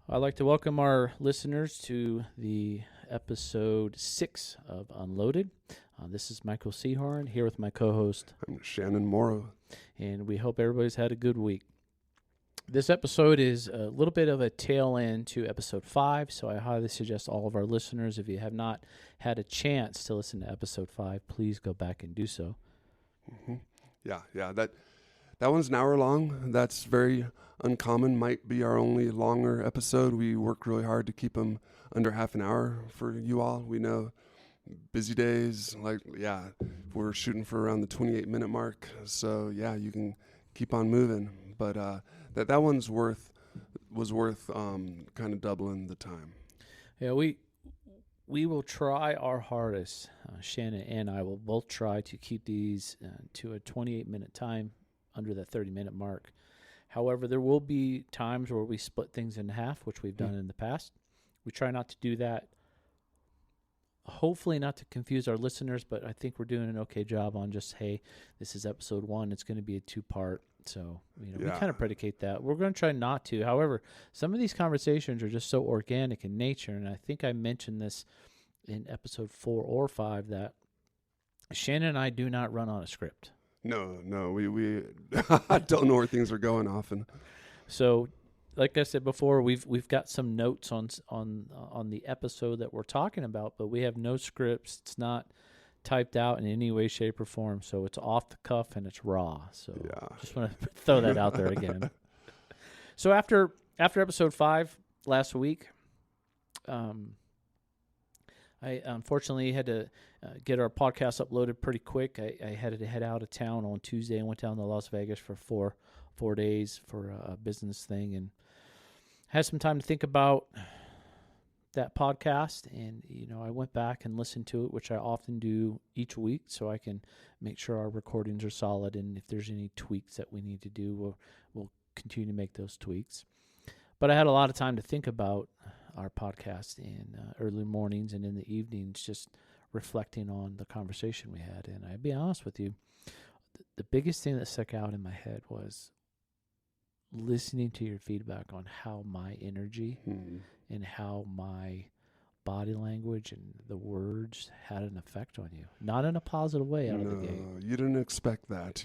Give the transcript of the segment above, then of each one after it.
I'd like to welcome our listeners to the episode 6 of Unloaded. This is Michael Seahorn here with my co-host, I'm Shannon Morrow. and we hope everybody's had a good week. This episode is a little bit of a tail end to episode 5, so I highly suggest all of our listeners, if you have not had a chance to listen to episode 5, please go back and do so. Mm-hmm. Yeah. That one's an hour long. That's very uncommon. Might be our only longer episode. We work really hard to keep them under half an hour for you all. We know busy days, we're shooting for around the 28-minute mark. So yeah, you can keep on moving. But that one's was worth kind of doubling the time. Yeah, we will try our hardest. Shannon and I will both try to keep these to a 28-minute time, under the 30-minute mark. However, there will be times where we split things in half, which we've done in the past. We try not to do that. Hopefully not to confuse our listeners, but I think we're doing an okay job on just, hey, this is episode 1. It's going to be a 2-part. So, we kind of predicate that. We're going to try not to. However, some of these conversations are just so organic in nature, and I think I mentioned this in episode 4 or 5 that Shannon and I do not run on a script. No, we I don't know where things are going often. So, like I said before, we've got some notes on the episode that we're talking about, but we have no scripts. It's not typed out in any way, shape, or form. So it's off the cuff and it's raw. So just want to throw that out there again. So after episode 5 last week, I unfortunately had to get our podcast uploaded pretty quick. I had to head out of town on Tuesday and went down to Las Vegas for four days for a business thing, and had some time to think about that podcast. And I went back and listened to it, which I often do each week, so I can make sure our recordings are solid. And if there's any tweaks that we need to do, we'll continue to make those tweaks. But I had a lot of time to think about our podcast in early mornings and in the evenings, just reflecting on the conversation we had. And I'd be honest with you, the biggest thing that stuck out in my head was listening to your feedback on how my energy and how my body language and the words had an effect on you. Not in a positive way out of the gate. No, you didn't expect that.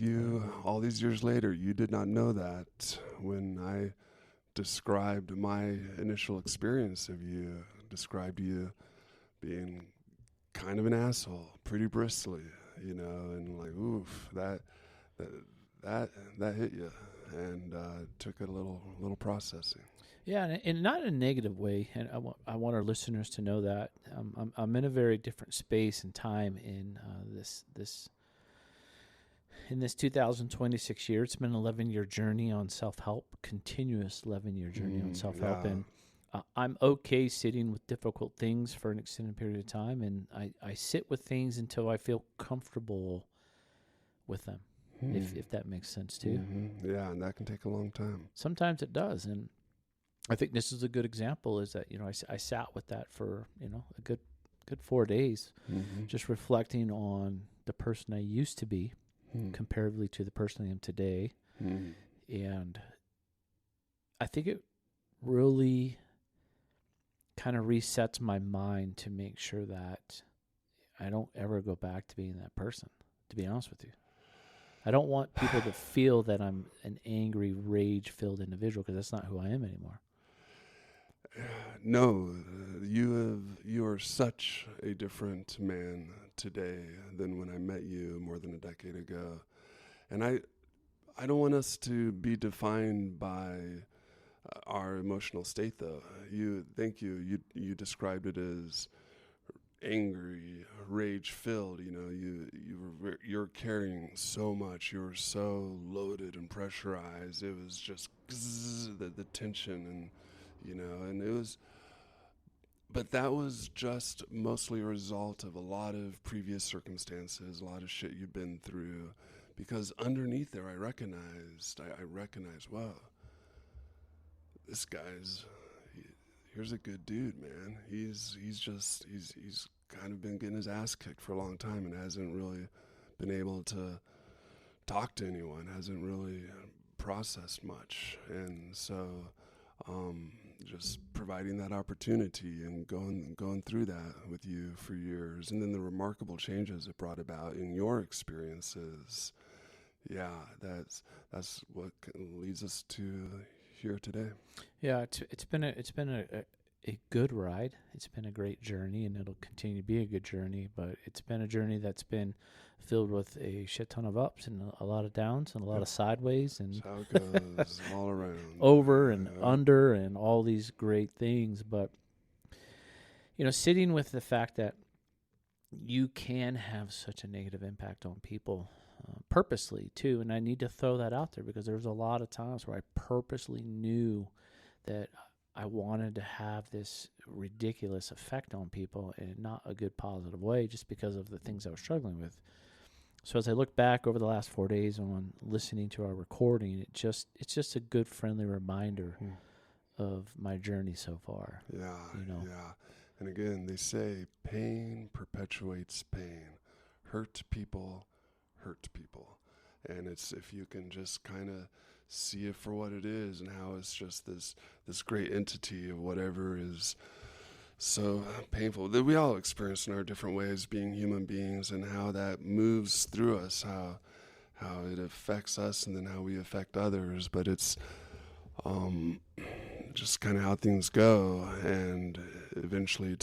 All these years later, you did not know that when I described my initial experience of you, described you being kind of an asshole, pretty bristly, and like, oof, that hit you, and took a little processing. Yeah, and not in a negative way. And I want our listeners to know that I'm in a very different space and time in this 2026 year. It's been an 11-year journey on self-help, continuous 11-year journey on self-help. Yeah. And I'm okay sitting with difficult things for an extended period of time. And I sit with things until I feel comfortable with them, if that makes sense too. Mm-hmm. Yeah, and that can take a long time. Sometimes it does. And I think this is a good example, is that, I sat with that for, a good 4 days, just reflecting on the person I used to be, comparatively to the person I am today. And I think it really kind of resets my mind to make sure that I don't ever go back to being that person, to be honest with you. I don't want people to feel that I'm an angry, rage-filled individual, because that's not who I am anymore. No, you are such a different man today than when I met you more than a decade ago. And I don't want us to be defined by our emotional state, though. You described it as angry, rage-filled. You're carrying so much. You were so loaded and pressurized. It was just the tension and. And it was, but that was just mostly a result of a lot of previous circumstances, a lot of shit you've been through, because underneath there, I recognized, wow, this here's a good dude, man. He's kind of been getting his ass kicked for a long time and hasn't really been able to talk to anyone, hasn't really processed much. And so, just providing that opportunity and going through that with you for years, and then the remarkable changes it brought about in your experiences. Yeah, that's what leads us to here today. Yeah, it's been a good ride. It's been a great journey, and it'll continue to be a good journey. But it's been a journey that's been filled with a shit ton of ups and a lot of downs and a lot of sideways and That's how it goes all around. over and under and all these great things. But sitting with the fact that you can have such a negative impact on people purposely too, and I need to throw that out there because there's a lot of times where I purposely knew that I wanted to have this ridiculous effect on people in not a good positive way just because of the things I was struggling with. So as I look back over the last 4 days on listening to our recording, it's just a good friendly reminder of my journey so far. Yeah. And again, they say pain perpetuates pain. Hurt people. And it's, if you can just kind of see it for what it is and how it's just this great entity of whatever is so painful that we all experience in our different ways being human beings, and how that moves through us, how it affects us and then how we affect others. But it's just kind of how things go, and eventually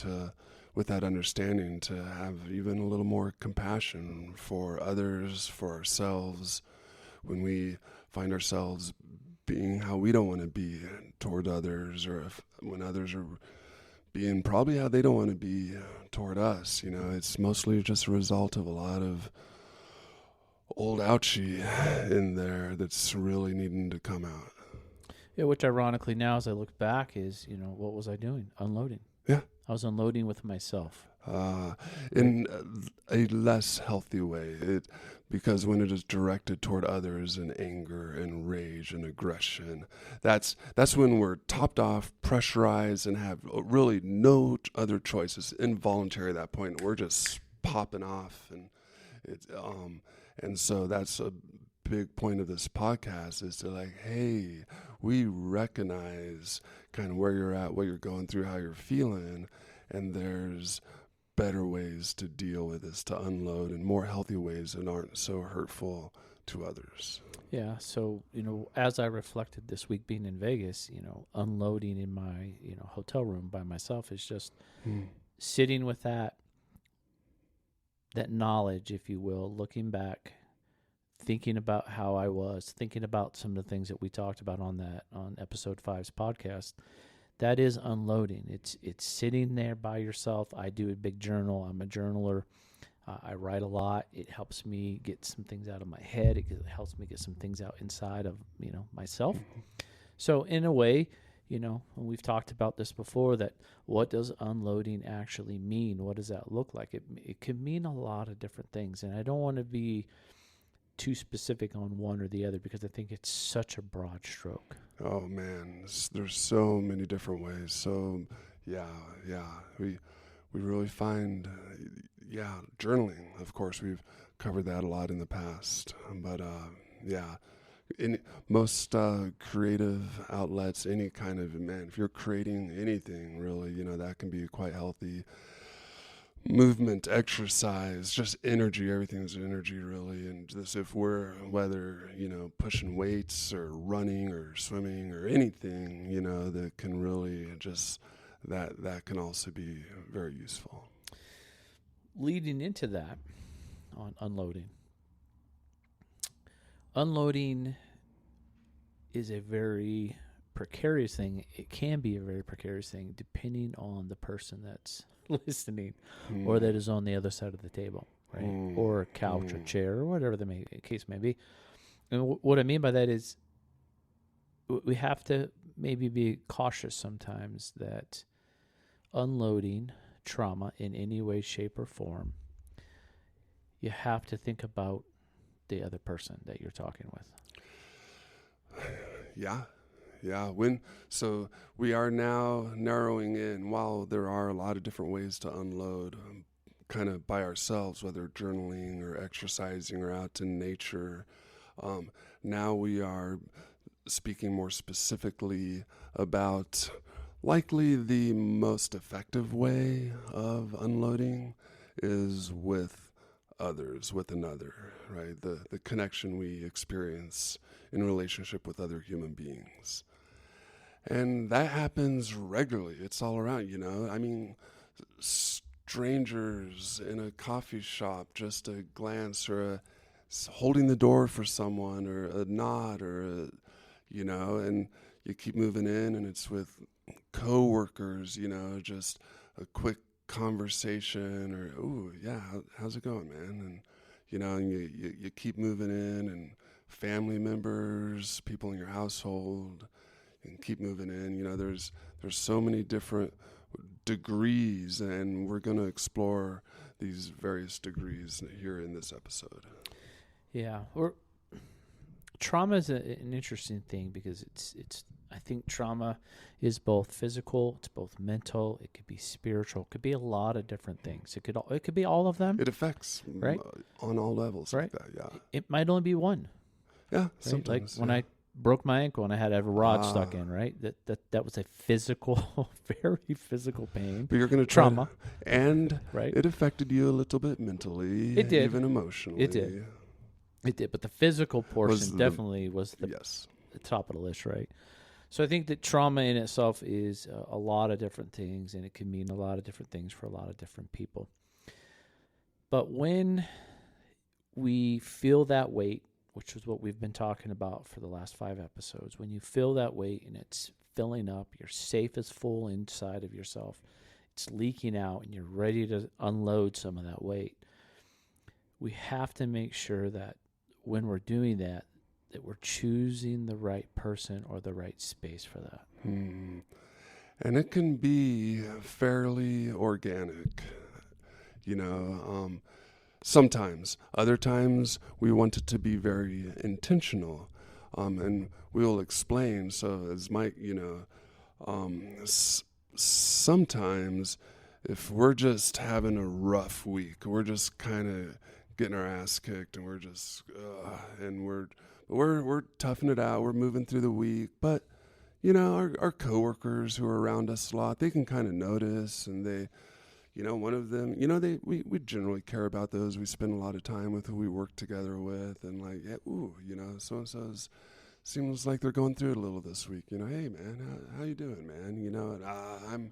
with that understanding, to have even a little more compassion for others, for ourselves, when we find ourselves being how we don't want to be toward others, or when others are being probably how they don't want to be toward us. It's mostly just a result of a lot of old ouchie in there that's really needing to come out. Yeah, which ironically now, as I look back, is, what was I doing? Unloading. Yeah. I was unloading with myself. In a less healthy way, because when it is directed toward others in anger and rage and aggression, that's when we're topped off, pressurized, and have really no other choices. Involuntary at that point, we're just popping off, and so that's a big point of this podcast, is to hey, we recognize kind of where you're at, what you're going through, how you're feeling, and there's better ways to deal with this, to unload, and more healthy ways that aren't so hurtful to others. Yeah. So, as I reflected this week being in Vegas, unloading in my, hotel room by myself is just sitting with that knowledge, if you will, looking back, thinking about how I was, thinking about some of the things that we talked about on episode 5's podcast. That is unloading. It's sitting there by yourself. I do a big journal. I'm a journaler. I write a lot. It helps me get some things out of my head. It helps me get some things out inside of myself. So in a way, we've talked about this before, that what does unloading actually mean? What does that look like? It could mean a lot of different things, and I don't want to be too specific on one or the other because I think it's such a broad stroke. Oh man, there's so many different ways. So yeah, we really find journaling. Of course, we've covered that a lot in the past, but in most creative outlets, any kind of if you're creating anything, really, that can be quite healthy. Movement, exercise, just energy, everything's energy, really. And just whether pushing weights or running or swimming or anything, that can really just that can also be very useful. Leading into that, on unloading is a very precarious thing. It can be a very precarious thing depending on the person that's listening or that is on the other side of the table, right? Or a couch or chair or whatever the case may be. And what I mean by that is we have to maybe be cautious sometimes that unloading trauma in any way, shape, or form, you have to think about the other person that you're talking with. Yeah. So we are now narrowing in, while there are a lot of different ways to unload kind of by ourselves, whether journaling or exercising or out in nature. Now we are speaking more specifically about likely the most effective way of unloading is with others, with another, right? The connection we experience in relationship with other human beings. And that happens regularly. It's all around, I mean, strangers in a coffee shop, just a glance or holding the door for someone or a nod or and you keep moving in, and it's with coworkers, just a quick conversation or, ooh, yeah, how's it going, man? And, and you keep moving in, and family members, people in your household, and keep moving in. There's so many different degrees, and we're going to explore these various degrees here in this episode. Yeah, trauma is an interesting thing because it's. I think trauma is both physical, it's both mental, it could be spiritual, it could be a lot of different things. It could be all of them. It affects right on all levels, right? Like that. Yeah, it might only be one. Yeah, right? sometimes. Like when I broke my ankle and I had a rod stuck in, right? That was a physical, very physical pain. But you're going to trauma, and right? It affected you a little bit mentally. It did, even emotionally. It did. But the physical portion definitely was the top of the list, right? So I think that trauma in itself is a lot of different things, and it can mean a lot of different things for a lot of different people. But when we feel that weight, which is what we've been talking about for the last 5 episodes, when you feel that weight and it's filling up, your safe is full inside of yourself, it's leaking out, and you're ready to unload some of that weight, we have to make sure that when we're doing that we're choosing the right person or the right space for that. And it can be fairly organic, sometimes. Other times we want it to be very intentional, and we'll explain. So as Mike, sometimes if we're just having a rough week, we're just kind of getting our ass kicked, and we're just and we're toughing it out. We're moving through the week, but our coworkers who are around us a lot, they can kind of notice, and they, one of them, we generally care about those we spend a lot of time with, who we work together with, and like, yeah, ooh, so and so's seems like they're going through it a little this week. Hey man, how you doing, man? And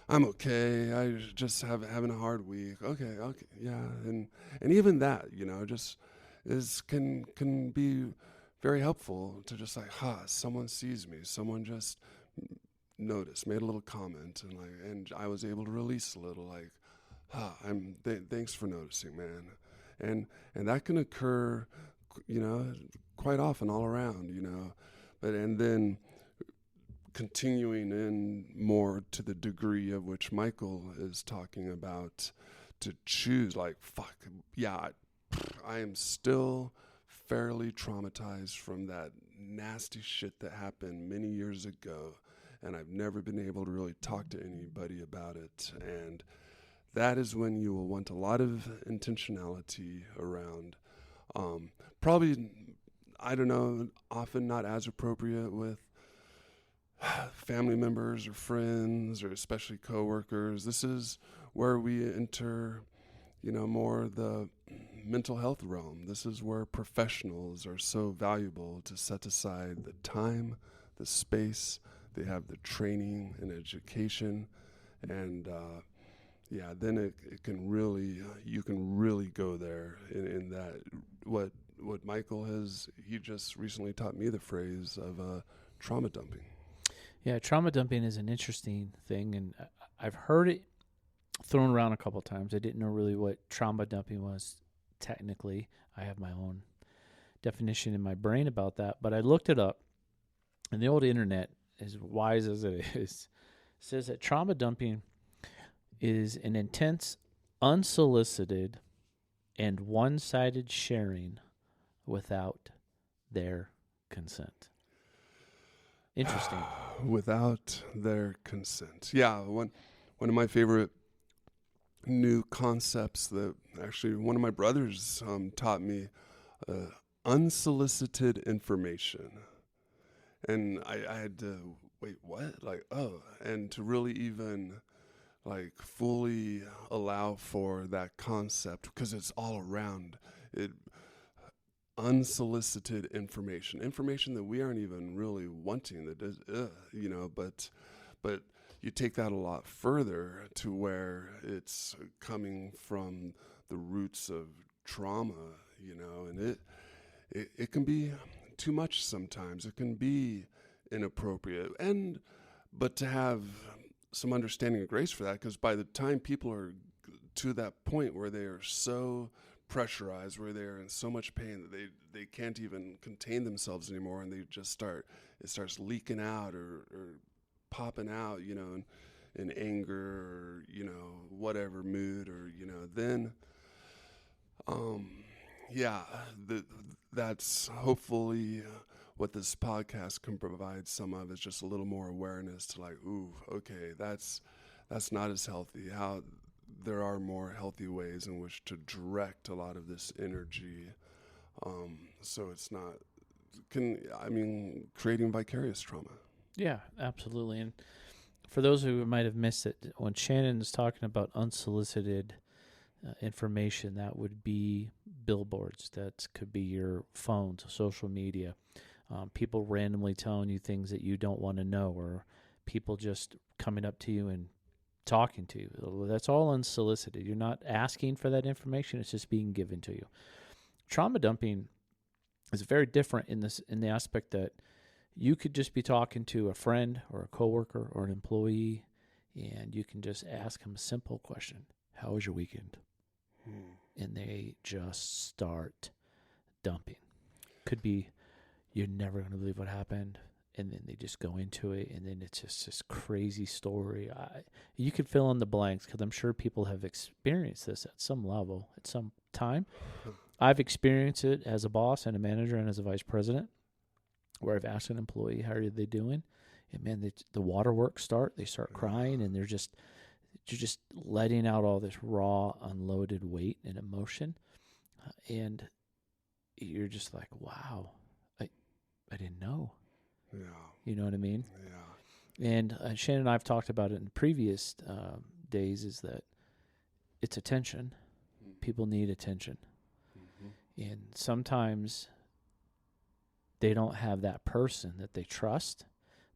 I'm okay. I just having a hard week. Okay, yeah, and even that, just can be very helpful to just like, someone sees me, someone just noticed, made a little comment, and I was able to release a little, like, thanks for noticing, man, and that can occur, quite often all around, and then continuing in more to the degree of which Michael is talking about, to choose, like, fuck, yeah, I am still fairly traumatized from that nasty shit that happened many years ago, and I've never been able to really talk to anybody about it. And that is when you will want a lot of intentionality around. Probably, I don't know, often not as appropriate with family members or friends, or especially coworkers. This is where we enter, more the mental health realm. This is where professionals are so valuable, to set aside the time, the space. They have the training and education, and then it can really, you can really go there in that. What Michael has, he just recently taught me the phrase of trauma dumping. Yeah, trauma dumping is an interesting thing, and I've heard it thrown around a couple of times. I didn't know really what trauma dumping was technically. I have my own definition in my brain about that, but I looked it up, and the old internet, as wise as it is, says that trauma dumping is an intense, unsolicited, and one-sided sharing without their consent. Interesting. Without their consent. Yeah, one of my favorite new concepts that actually one of my brothers taught me, unsolicited information. And I had to, wait, what? Like, oh, and to really even like fully allow for that concept, because it's all around it, unsolicited information that we aren't even really wanting, that is, but you take that a lot further to where it's coming from the roots of trauma, and it can be too much sometimes. It can be inappropriate, but to have some understanding and grace for that, because by the time people are to that point where they are so pressurized, where they're in so much pain that they can't even contain themselves anymore, and it starts leaking out or popping out, in anger, or, whatever mood, or, then, that's hopefully what this podcast can provide some of, is just a little more awareness to like, ooh, okay, that's not as healthy. How there are more healthy ways in which to direct a lot of this energy, so it's not creating vicarious trauma. Yeah, absolutely. And for those who might have missed it, when Shannon is talking about unsolicited information, that would be billboards. That could be your phones, social media, people randomly telling you things that you don't want to know, or people just coming up to you and talking to you. That's all unsolicited. You're not asking for that information. It's just being given to you. Trauma dumping is very different in the aspect that you could just be talking to a friend or a coworker or an employee, and you can just ask them a simple question: how was your weekend? And they just start dumping. Could be, you're never going to believe what happened. And then they just go into it, and then it's just this crazy story. You could fill in the blanks, because I'm sure people have experienced this at some level, at some time. I've experienced it as a boss and a manager and as a vice president, where I've asked an employee, how are they doing? And man, the waterworks start. They start crying, and you're just letting out all this raw, unloaded weight and emotion. And you're just like, wow, I didn't know. Yeah. You know what I mean? Yeah. And Shannon and I have talked about it in previous days, is that it's attention. Mm-hmm. People need attention. Mm-hmm. And sometimes they don't have that person that they trust.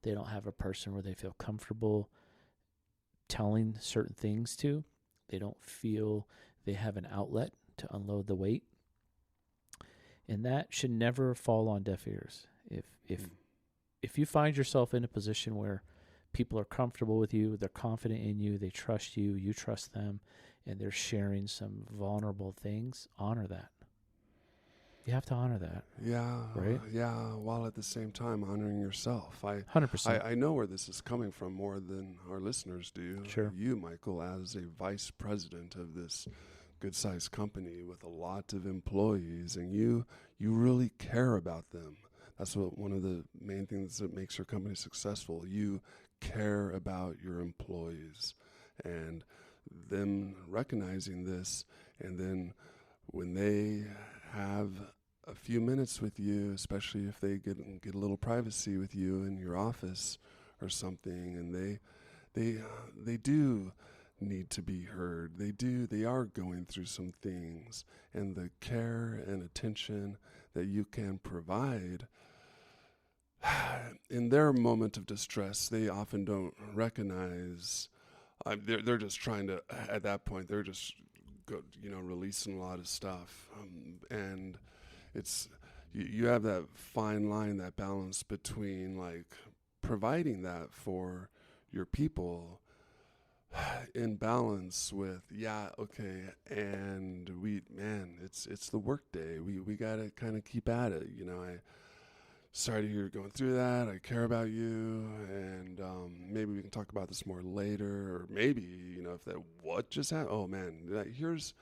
They don't have a person where they feel comfortable telling certain things to. They don't feel they have an outlet to unload the weight. And that should never fall on deaf ears. If you find yourself in a position where people are comfortable with you, they're confident in you, they trust you, you trust them, and they're sharing some vulnerable things, honor that. You have to honor that. Yeah. Right? Yeah. While at the same time honoring yourself. 100%. I know where this is coming from more than our listeners do. Sure. You, Michael, as a vice president of this good-sized company with a lot of employees, and you really care about them. That's one of the main things that makes your company successful. You care about your employees, and them recognizing this, and then when they have a few minutes with you, especially if they get a little privacy with you in your office or something, and they do need to be heard. They are going through some things, and the care and attention that you can provide in their moment of distress, they often don't recognize. They're just trying to, at that point, they're just releasing a lot of stuff, and it's you have that fine line, that balance between like providing that for your people in balance with, and it's the work day. We gotta kind of keep at it. Sorry to hear you're going through that. I care about you, and maybe we can talk about this more later, or maybe if that what just happened. Oh man, here's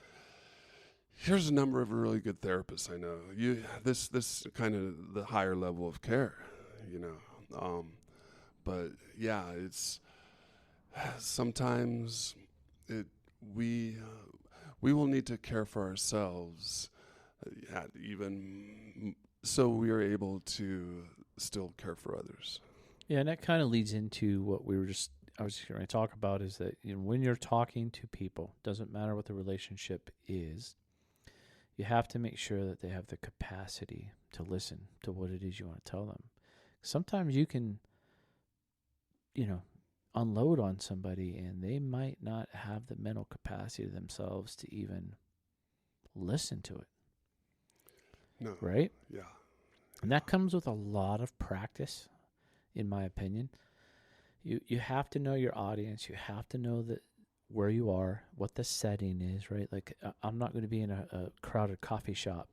a number of really good therapists I know. This kind of the higher level of care, but yeah, it's sometimes we will need to care for ourselves, even so we are able to still care for others. Yeah, and that kind of leads into what we were just I was going to talk about is that when you're talking to people, doesn't matter what the relationship is, you have to make sure that they have the capacity to listen to what it is you want to tell them. Sometimes you can, unload on somebody and they might not have the mental capacity themselves to even listen to it. No. Right? Yeah. And that comes with a lot of practice, in my opinion. You have to know your audience. You have to know that where you are, what the setting is, right? Like, I'm not going to be in a crowded coffee shop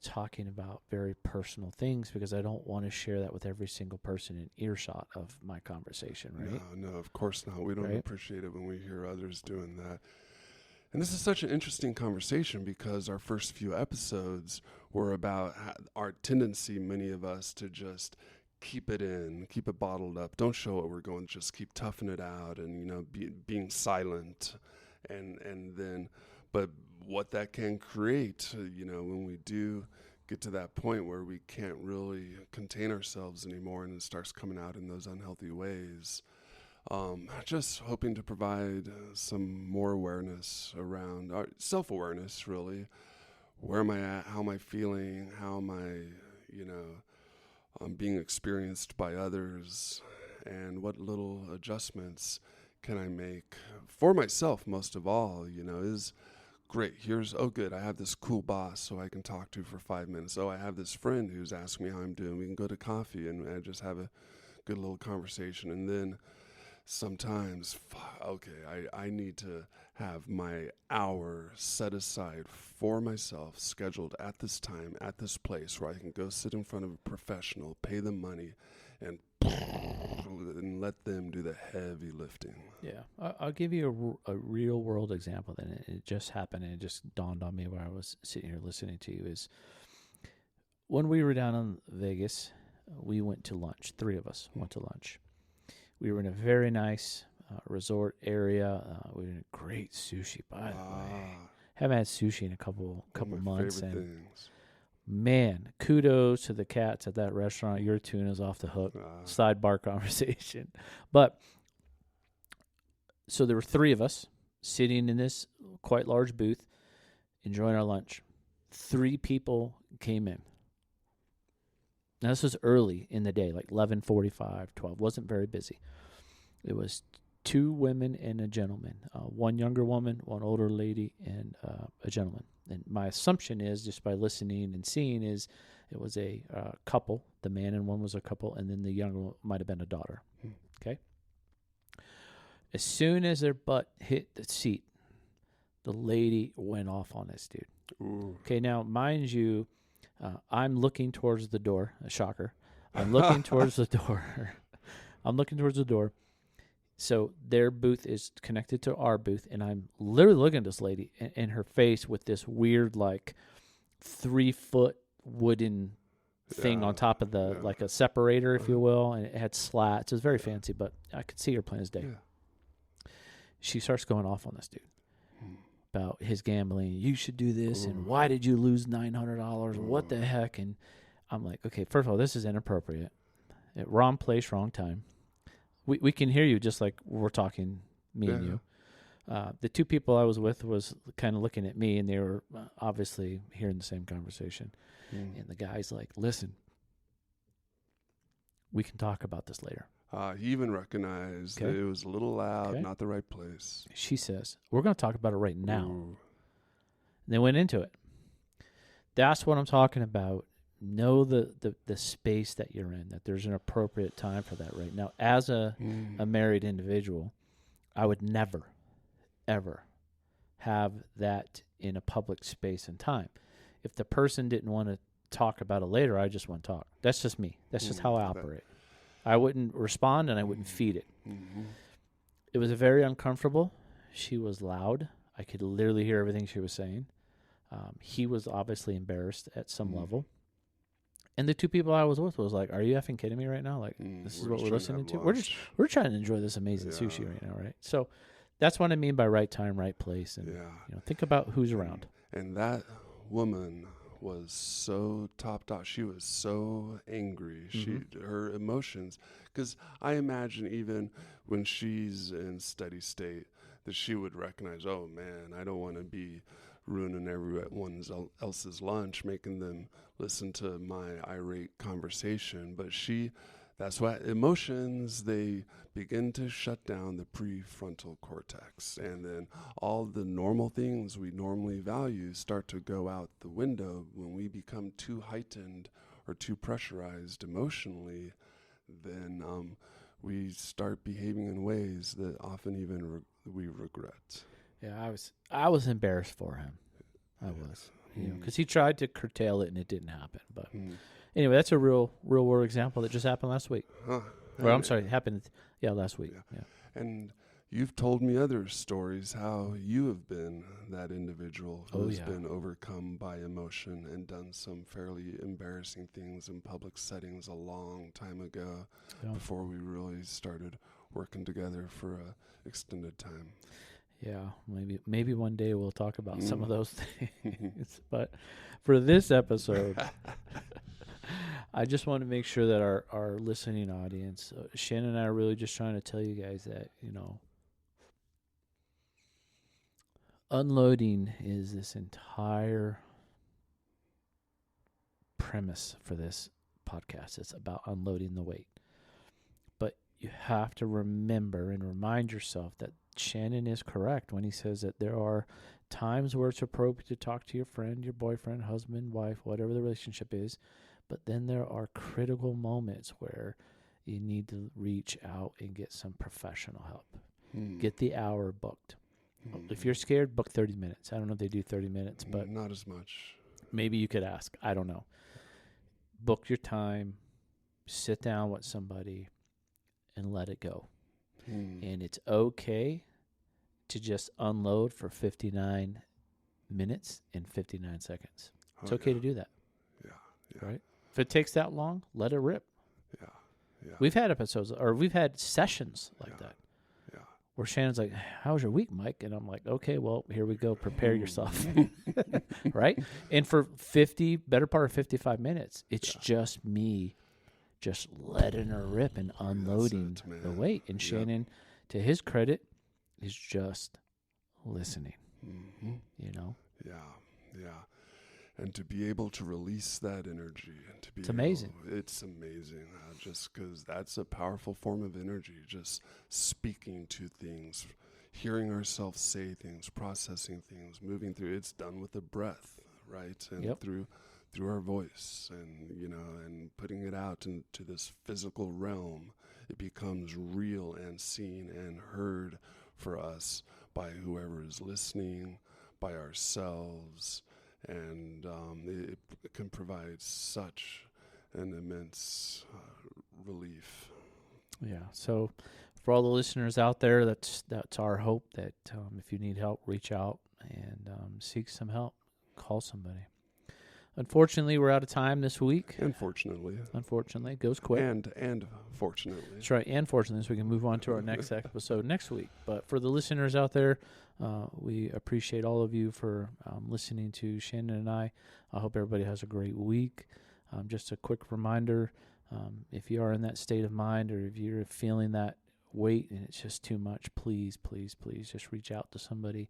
talking about very personal things because I don't want to share that with every single person in earshot of my conversation, right? No, of course not. We don't Right? appreciate it when we hear others doing that. And this is such an interesting conversation because our first few episodes were about our tendency, many of us, to just keep it in, keep it bottled up. Don't show what we're going, just keep toughing it out and, being silent. And then, but what that can create, when we do get to that point where we can't really contain ourselves anymore and it starts coming out in those unhealthy ways. Just hoping to provide some more awareness around our self-awareness, really. Where am I at? How am I feeling? How am I, being experienced by others? And what little adjustments can I make for myself, most of all, is great. Good, I have this cool boss so I can talk to for 5 minutes. I have this friend who's asking me how I'm doing. We can go to coffee and just have a good little conversation. And then sometimes, I need to have my hour set aside for myself, scheduled at this time, at this place, where I can go sit in front of a professional, pay them money, and let them do the heavy lifting. Yeah. I'll give you a real world example. Then it just happened and it just dawned on me while I was sitting here listening to you is when we were down in Vegas, we went to lunch. 3 of us went to lunch. We were in a very nice resort area. We were in a great sushi, by the way. Haven't had sushi in a couple months. Favorite and things. Man, kudos to the cats at that restaurant. Your tuna's off the hook. Sidebar conversation. But so there were 3 of us sitting in this quite large booth, enjoying our lunch. 3 people came in. Now, this was early in the day, like 11:45, 12. Wasn't very busy. It was 2 women and a gentleman. 1 younger woman, 1 older lady, and a gentleman. And my assumption is, just by listening and seeing, is it was a couple. The man and one was a couple, and then the younger one might have been a daughter. Okay? As soon as their butt hit the seat, the lady went off on this dude. Ooh. Okay, now, mind you, I'm looking towards the door. A shocker. I'm looking towards the door. I'm looking towards the door. So their booth is connected to our booth, and I'm literally looking at this lady in her face with this weird, 3-foot wooden thing on top of like a separator, if you will, and it had slats. It was very fancy, but I could see her plain as day. Yeah. She starts going off on this dude about his gambling. You should do this, and why did you lose $900? What the heck? And I'm like, okay, first of all, this is inappropriate. Wrong place, wrong time. We can hear you just like we're talking, me and you. The 2 people I was with was kind of looking at me, and they were obviously hearing the same conversation. And the guy's like, listen, we can talk about this later. He even recognized that it was a little loud, not the right place. She says, we're going to talk about it right now. Ooh. And they went into it. That's what I'm talking about. Know the space that you're in, that there's an appropriate time for that right now. As a married individual, I would never, ever have that in a public space and time. If the person didn't want to talk about it later, I just wouldn't talk. That's just me. That's just how I operate. I wouldn't respond and I wouldn't feed it. Mm-hmm. It was very uncomfortable. She was loud. I could literally hear everything she was saying. He was obviously embarrassed at some level. And the 2 people I was with was like, are you effing kidding me right now? Like, this is what we're listening to? We're trying to enjoy this amazing sushi right now, right? So that's what I mean by right time, right place. And think about who's around. And that woman was so topped off. She was so angry. Mm-hmm. Her emotions, because I imagine even when she's in steady state, that she would recognize, oh man, I don't want to be ruining everyone else's lunch, making them listen to my irate conversation. But that's why emotions, they begin to shut down the prefrontal cortex. And then all the normal things we normally value start to go out the window when we become too heightened or too pressurized emotionally. Then we start behaving in ways that often even we regret. Yeah, I was embarrassed for him. I was, because he tried to curtail it and it didn't happen. But anyway, that's a real world example that just happened last week. Well, I'm sorry, it happened, last week. Yeah. And you've told me other stories how you have been that individual who has been overcome by emotion and done some fairly embarrassing things in public settings a long time ago, before we really started working together for a extended time. Yeah, maybe one day we'll talk about some of those things. But for this episode, I just want to make sure that our listening audience, Shannon and I are really just trying to tell you guys that, unloading is this entire premise for this podcast. It's about unloading the weight. But you have to remember and remind yourself that Shannon is correct when he says that there are times where it's appropriate to talk to your friend, your boyfriend, husband, wife, whatever the relationship is. But then there are critical moments where you need to reach out and get some professional help. Get the hour booked. If you're scared, book 30 minutes. I don't know if they do 30 minutes, but not as much. Maybe you could ask. I don't know. Book your time, sit down with somebody, and let it go. And it's okay to just unload for 59 minutes and 59 seconds. It's okay to do that. Yeah. Right? If it takes that long, let it rip. Yeah. We've had episodes, or we've had sessions like that. Yeah. Where Shannon's like, "How was your week, Mike?" And I'm like, "Okay, well, here we go. Prepare yourself." Right? And for better part of 55 minutes, it's just me just letting her rip and unloading the weight. And Shannon, to his credit, is just listening. Yeah. And to be able to release that energy, and to be amazing. It's amazing. Just because that's a powerful form of energy. Just speaking to things, hearing ourselves say things, processing things, moving through. It's done with a breath, right? And through our voice, and and putting it out into this physical realm, it becomes real and seen and heard for us by whoever is listening, by ourselves, and it can provide such an immense relief. Yeah. So, for all the listeners out there, that's our hope. That if you need help, reach out and seek some help. Call somebody. Unfortunately, we're out of time this week. Unfortunately, it goes quick. And fortunately. That's right, and fortunately, so we can move on to our next episode next week. But for the listeners out there, we appreciate all of you for listening to Shannon and I. I hope everybody has a great week. Just a quick reminder, if you are in that state of mind, or if you're feeling that weight and it's just too much, please just reach out to somebody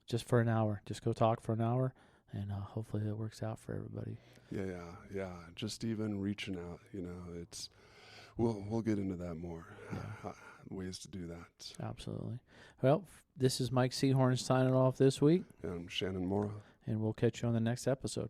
just for an hour. Just go talk for an hour. And hopefully it works out for everybody. Yeah. Just even reaching out, it's we'll get into that more. Ways to do that. Absolutely. Well, this is Mike Seahorn signing off this week. And I'm Shannon Mora. And we'll catch you on the next episode.